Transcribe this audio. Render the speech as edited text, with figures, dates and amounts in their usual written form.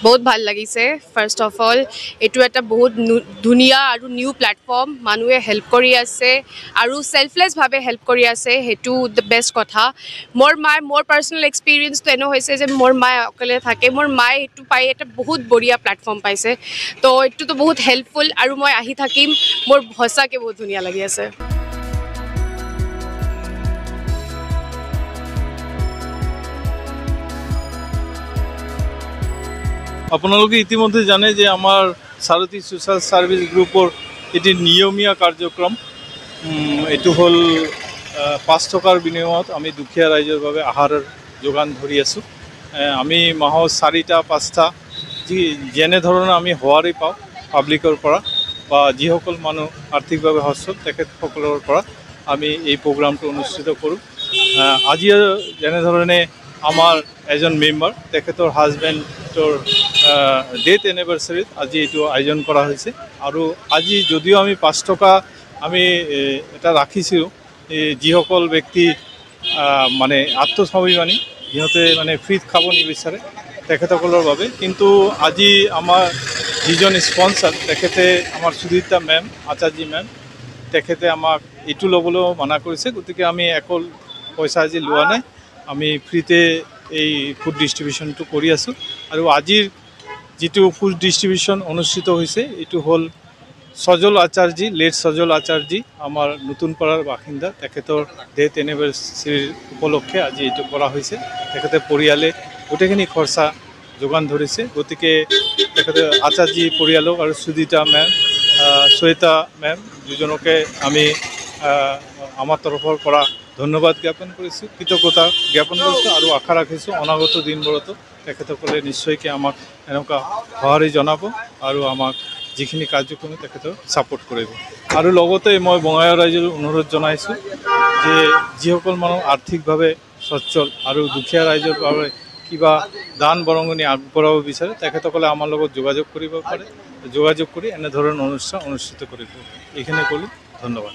बहुत ভাল লাগিছে ফাৰ্ষ্ট অফ অল এইটো এটা বহুত ধুনীয়া আৰু নিউ প্লেটফৰ্ম মানুহে হেল্প কৰি আছে আৰু সেলফলেছভাৱে হেল্প কৰি আছে সেইটো দ্য বেষ্ট কথা মোৰ পাৰ্চনেল এক্সপিৰিয়েঞ্চটো এনে হৈছে যে মোৰ মায়ে অকলে থাকে মোৰ মায়ে এইটো পাই এটা বহুত বঢ়িয়া প্লেটফৰ্ম পাইছে তো এইটোতো বহুত হেল্পফুল আৰু মই আহি থাকিম মোৰ সঁচাকৈ বহুত ধুনীয়া লাগি আছে আপোনালোকে ইতিমধ্যে জানে যে আমাৰ সাৰথী সোশ্যাল সাৰ্ভিস গ্ৰুপৰ এটি নিয়মীয়া কাৰ্যক্ৰম এটো হল 5 টকাৰ বিনিময়ত আমি দুখীয়া ৰাইজৰ বাবে আহাৰৰ যোগান ধৰি আছো আমি মাহত 4টা 5টা যেনে ধৰণৰ আমি হোৱাৰি পাওঁ পাব্লিকৰ পৰা বা যিসকল মানুহ আৰ্থিকভাৱে সচ্ছল তেখেতসকলৰ পৰা আমি এই প্ৰগ্ৰামটো অনুষ্ঠিত কৰোঁ আজি যেনে ধৰণে আমাৰ এজন মেম্বাৰ তেখেতৰ হাজবেণ্ডৰ ডেথ এনিভাৰ্সাৰীত আজি এইটো আয়োজন কৰা হৈছে আৰু আজি যদিও আমি 5 টকা আমি এটা ৰাখিছোঁ যিসকল ব্যক্তি মানে আত্মস্বাভিমানী সিহঁতে মানে ফ্ৰীত খাব নিবিচাৰে তেখেতসকলৰ বাবে কিন্তু আজি আমাৰ যিজন স্পন্সৰ তেখেতে আমাৰ সুদীপ্তা মেম আচাৰ্যী মেম তেখেতে আমাক এইটো ল'বলৈ মানা কৰিছে গতিকে আমি একল পইচা আজি লোৱা নাই আমি ফ্ৰীতে এই ফুড ডিস্ট্ৰিবিউশনটো কৰি আছোঁ আৰু আজিৰ যেটো ফুড ডিস্ট্ৰিবিউশন অনুষ্ঠিত হৈছে এটো হল সজল আচাৰ্যী লেট সজল আচাৰ্যী আমাৰ নতুনপাৰাৰ বাসিন্দা তেখেতৰ ডেথ এনিভাৰ্সাৰী উপলক্ষে আজি এটো কৰা হৈছে তেখেতে পৰিয়ালে গোটেইখিনি খৰচা যোগান ধৰিছে গতিকে তেখেতে আচাৰ্যী পৰিয়ালক আৰু সুদিতা মেম শ্বেতা মেম দুজনকে আমি আমাৰ তৰফৰ পৰা ধন্যবাদ জ্ঞাপন কৰিছোঁ কৃতজ্ঞতা জ্ঞাপন কৰিছোঁ আৰু আশা ৰাখিছোঁ অনাগত দিনবোৰতো তেখেতসকলে নিশ্চয়কৈ আমাক এনেকুৱা সঁহাৰি জনাব আৰু আমাক যিখিনি কাৰ্যক্ৰম তেখেতক ছাপোৰ্ট কৰিব আৰু লগতে মই বঙাইগাঁও ৰাইজৰ অনুৰোধ জনাইছোঁ যে যিসকল মানুহ আৰ্থিকভাৱে সচ্ছল আৰু দুখীয়া ৰাইজৰ বাবে কিবা দান বৰঙণি আগবঢ়াব বিচাৰে তেখেতসকলে আমাৰ লগত যোগাযোগ কৰিব পাৰে যোগাযোগ কৰি এনে ধৰণৰ অনুষ্ঠান অনুষ্ঠিত কৰিব এইখিনি ক'লোঁ ধন্যবাদ